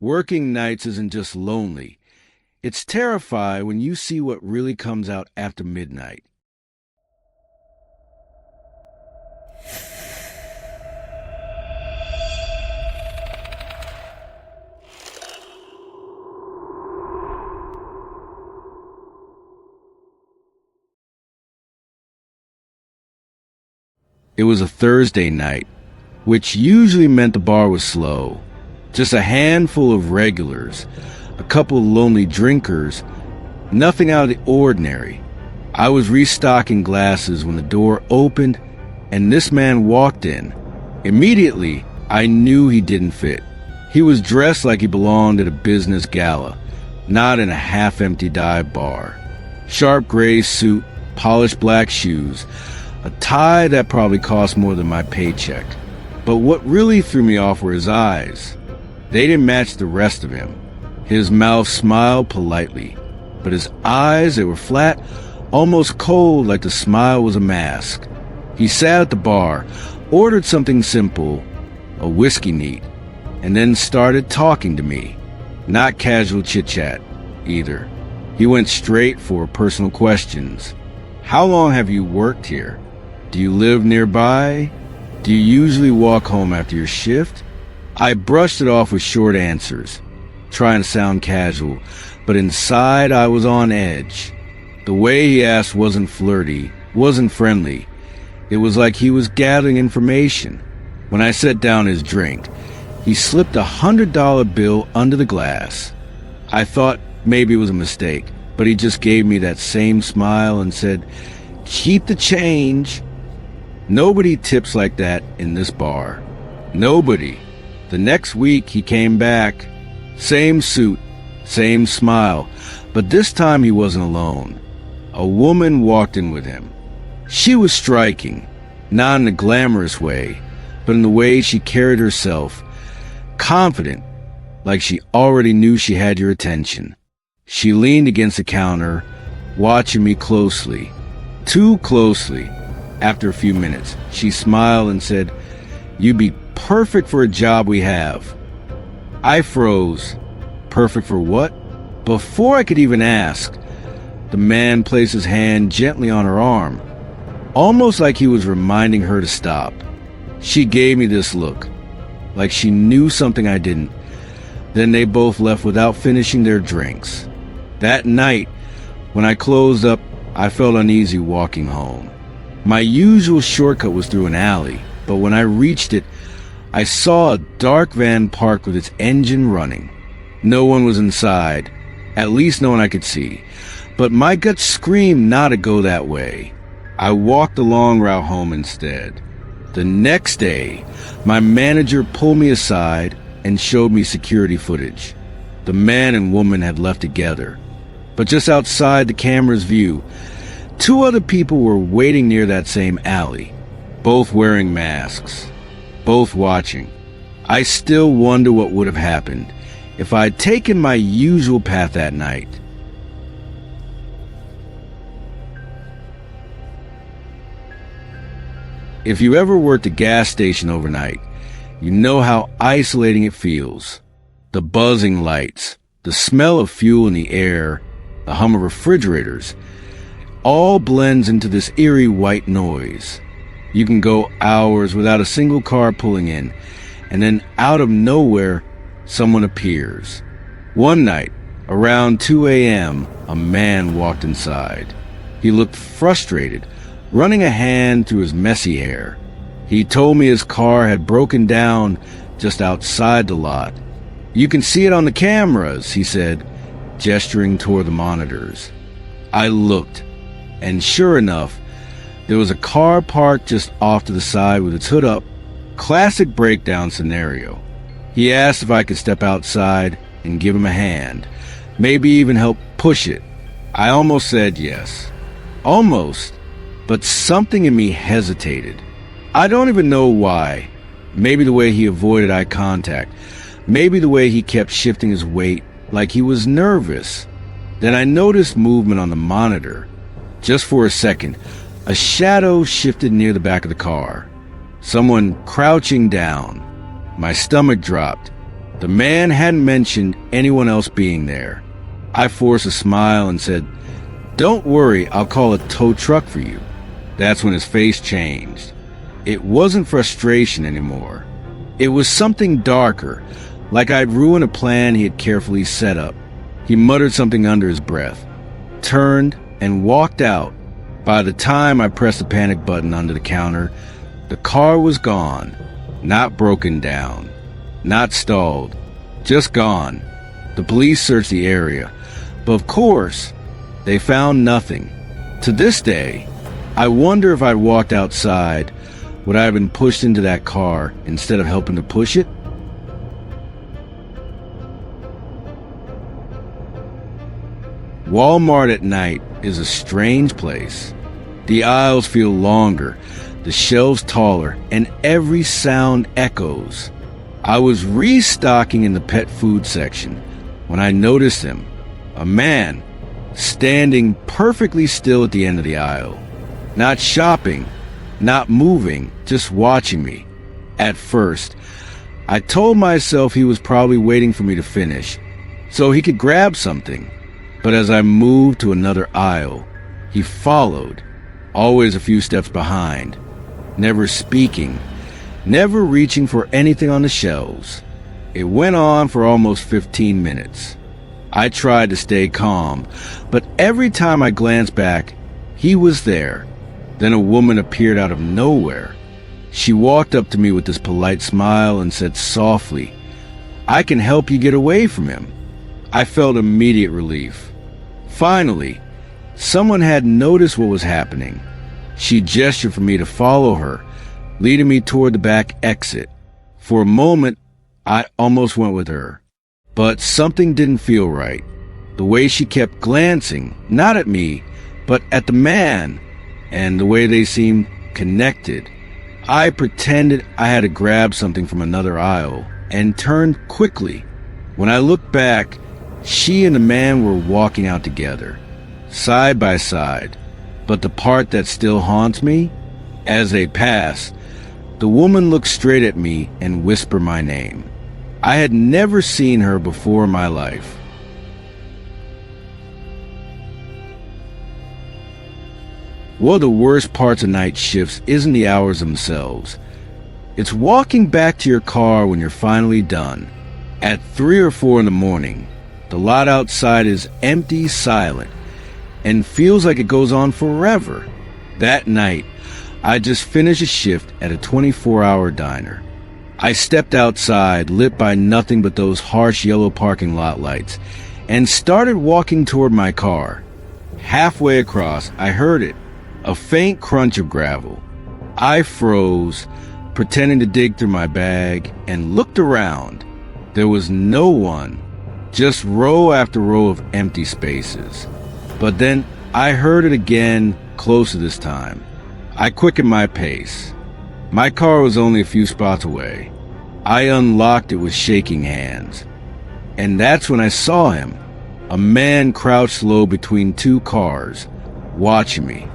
Working nights isn't just lonely. It's terrifying when you see what really comes out after midnight. It was a Thursday night, which usually meant the bar was slow. Just a handful of regulars, a couple of lonely drinkers, nothing out of the ordinary. I was restocking glasses when the door opened and this man walked in. Immediately, I knew he didn't fit. He was dressed like he belonged at a business gala, not in a half-empty dive bar. Sharp gray suit, polished black shoes, a tie that probably cost more than my paycheck. But what really threw me off were his eyes. They didn't match the rest of him. His mouth smiled politely, but his eyes, they were flat, almost cold, like the smile was a mask. He sat at the bar, ordered something simple, a whiskey neat, and then started talking to me. Not casual chit-chat, either. He went straight for personal questions. How long have you worked here? Do you live nearby? Do you usually walk home after your shift? I brushed it off with short answers, trying to sound casual, but inside I was on edge. The way he asked wasn't flirty, wasn't friendly. It was like he was gathering information. When I set down his drink, he slipped $100 bill under the glass. I thought maybe it was a mistake, but he just gave me that same smile and said, "Keep the change." Nobody tips like that in this bar. Nobody. The next week he came back. Same suit, same smile, but this time he wasn't alone. A woman walked in with him. She was striking, not in a glamorous way, but in the way she carried herself, confident, like she already knew she had your attention. She leaned against the counter, watching me closely, too closely. After a few minutes, she smiled and said, "You'd be perfect for a job we have." I froze. Perfect for what? Before I could even ask, the man placed his hand gently on her arm, almost like he was reminding her to stop. She gave me this look, like she knew something I didn't. Then they both left without finishing their drinks. That night, when I closed up, I felt uneasy walking home. My usual shortcut was through an alley, but when I reached it, I saw a dark van parked with its engine running. No one was inside, at least no one I could see, but my gut screamed not to go that way. I walked the long route home instead. The next day, my manager pulled me aside and showed me security footage. The man and woman had left together, but just outside the camera's view, two other people were waiting near that same alley, both wearing masks, both watching. I still wonder what would have happened if I'd taken my usual path that night. If you ever worked a gas station overnight, you know how isolating it feels. The buzzing lights, the smell of fuel in the air, the hum of refrigerators, all blends into this eerie white noise. You can go hours without a single car pulling in, and then out of nowhere, someone appears. One night, around 2 a.m., a man walked inside. He looked frustrated, running a hand through his messy hair. He told me his car had broken down just outside the lot. "You can see it on the cameras," he said, gesturing toward the monitors. I looked, and sure enough, there was a car parked just off to the side with its hood up. Classic breakdown scenario. He asked if I could step outside and give him a hand, maybe even help push it. I almost said yes. Almost, but something in me hesitated. I don't even know why. Maybe the way he avoided eye contact. Maybe the way he kept shifting his weight like he was nervous. Then I noticed movement on the monitor. Just for a second, a shadow shifted near the back of the car. Someone crouching down. My stomach dropped. The man hadn't mentioned anyone else being there. I forced a smile and said, "Don't worry, I'll call a tow truck for you." That's when his face changed. It wasn't frustration anymore. It was something darker, like I'd ruined a plan he had carefully set up. He muttered something under his breath, turned, and walked out. By the time I pressed the panic button under the counter, the car was gone. Not broken down, not stalled, just gone. The police searched the area, but of course, they found nothing. To this day, I wonder if I'd walked outside, would I have been pushed into that car instead of helping to push it? Walmart at night is a strange place. The aisles feel longer, the shelves taller, and every sound echoes. I was restocking in the pet food section when I noticed him, a man, standing perfectly still at the end of the aisle. Not shopping, not moving, just watching me. At first, I told myself he was probably waiting for me to finish, so he could grab something. But as I moved to another aisle, he followed, always a few steps behind, never speaking, never reaching for anything on the shelves. It went on for almost 15 minutes. I tried to stay calm, but every time I glanced back, he was there. Then a woman appeared out of nowhere. She walked up to me with this polite smile and said softly, "I can help you get away from him." I felt immediate relief. Finally, someone had noticed what was happening. She gestured for me to follow her, leading me toward the back exit. For a moment, I almost went with her, but something didn't feel right. The way she kept glancing, not at me, but at the man, and the way they seemed connected. I pretended I had to grab something from another aisle and turned quickly. When I looked back, she and the man were walking out together, side by side. But the part that still haunts me, as they passed, the woman looked straight at me and whispered my name. I had never seen her before in my life. One of the worst parts of night shifts isn't the hours themselves. It's walking back to your car when you're finally done. At 3 or 4 in the morning, the lot outside is empty, silent, and feels like it goes on forever. That night, I just finished a shift at a 24-hour diner. I stepped outside, lit by nothing but those harsh yellow parking lot lights, and started walking toward my car. Halfway across, I heard it, a faint crunch of gravel. I froze, pretending to dig through my bag, and looked around. There was no one, just row after row of empty spaces. But then I heard it again, closer this time. I quickened my pace. My car was only a few spots away. I unlocked it with shaking hands. And that's when I saw him, a man crouched low between 2 cars, watching me.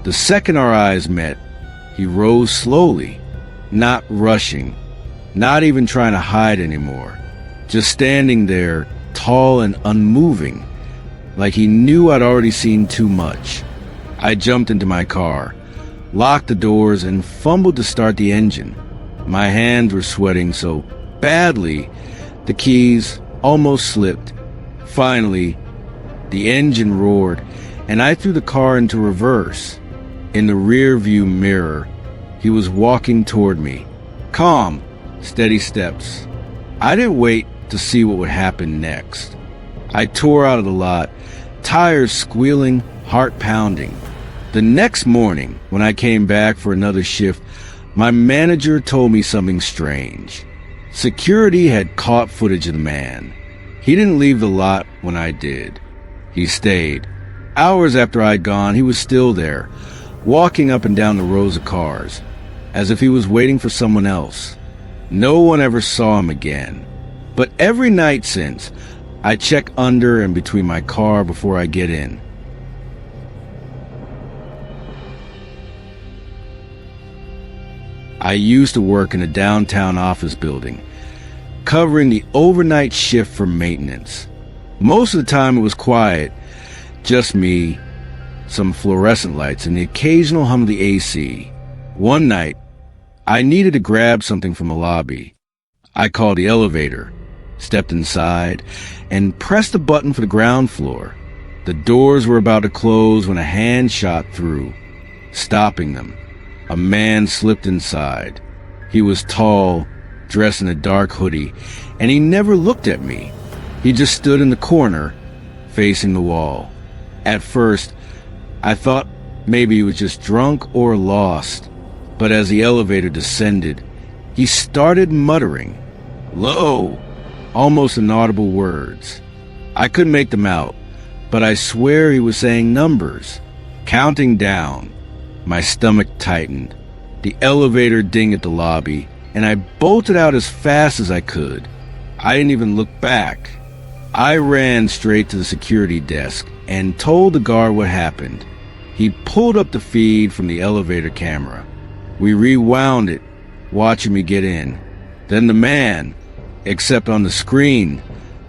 The second our eyes met, he rose slowly, not rushing, not even trying to hide anymore, just standing there, tall and unmoving, like he knew I'd already seen too much. I jumped into my car, locked the doors, and fumbled to start the engine. My hands were sweating so badly, the keys almost slipped. Finally, the engine roared, and I threw the car into reverse. In the rear-view mirror, he was walking toward me. Calm, steady steps. I didn't wait to see what would happen next. I tore out of the lot, tires squealing, heart pounding. The next morning, when I came back for another shift, my manager told me something strange. Security had caught footage of the man. He didn't leave the lot when I did. He stayed. Hours after I'd gone, he was still there, walking up and down the rows of cars, as if he was waiting for someone else. No one ever saw him again. But every night since, I check under and between my car before I get in. I used to work in a downtown office building. covering the overnight shift for maintenance. Most of the time it was quiet, just me, some fluorescent lights, and the occasional hum of the AC. One night, I needed to grab something from the lobby. I called the elevator, stepped inside, and pressed the button for the ground floor. The doors were about to close when a hand shot through, stopping them. A man slipped inside. He was tall, dressed in a dark hoodie, and he never looked at me. He just stood in the corner, facing the wall. At first, I thought maybe he was just drunk or lost, but as the elevator descended, he started muttering, "Low," almost inaudible words. I couldn't make them out, but I swear he was saying numbers, counting down. My stomach tightened. The elevator dinged at the lobby, and I bolted out as fast as I could. I didn't even look back. I ran straight to the security desk and told the guard what happened. He pulled up the feed from the elevator camera. We rewound it, watching me get in. Then the man, except on the screen,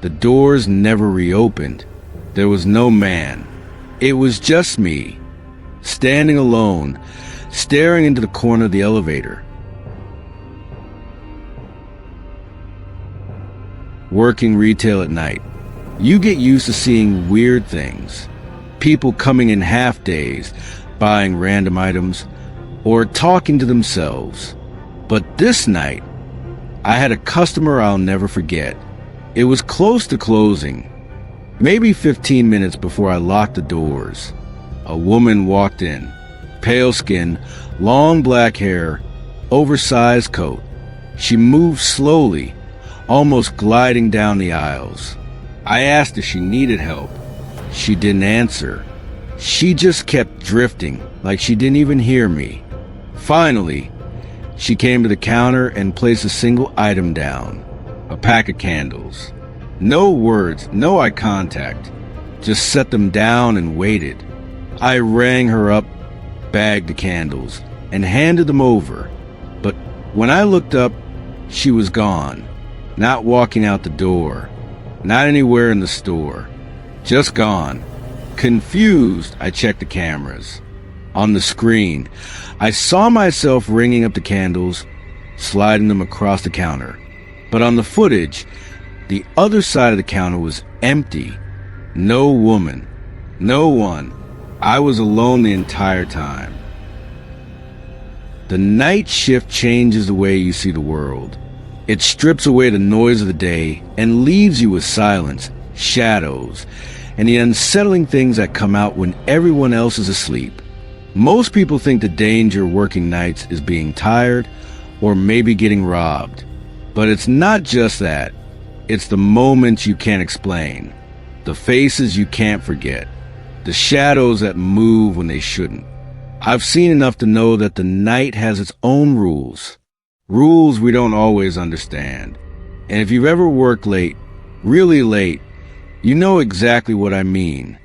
the doors never reopened. There was no man. It was just me, standing alone, staring into the corner of the elevator. Working retail at night, you get used to seeing weird things. People coming in half days, buying random items, or talking to themselves. But this night, I had a customer I'll never forget. It was close to closing, maybe 15 minutes before I locked the doors. A woman walked in, pale skin, long black hair, oversized coat. She moved slowly, almost gliding down the aisles. I asked if she needed help. She didn't answer. She just kept drifting, like she didn't even hear me. Finally, she came to the counter and placed a single item down, a pack of candles. No words, no eye contact, just set them down and waited. I rang her up, bagged the candles, and handed them over. But when I looked up, she was gone, not walking out the door, not anywhere in the store, just gone. Confused, I checked the cameras. On the screen, I saw myself ringing up the candles, sliding them across the counter. But on the footage, the other side of the counter was empty. No woman, no one. I was alone the entire time. The night shift changes the way you see the world. It strips away the noise of the day and leaves you with silence, shadows, and the unsettling things that come out when everyone else is asleep. Most people think the danger working nights is being tired or maybe getting robbed. But it's not just that. It's the moments you can't explain, the faces you can't forget, the shadows that move when they shouldn't. I've seen enough to know that the night has its own rules, rules we don't always understand. And if you've ever worked late, really late, you know exactly what I mean.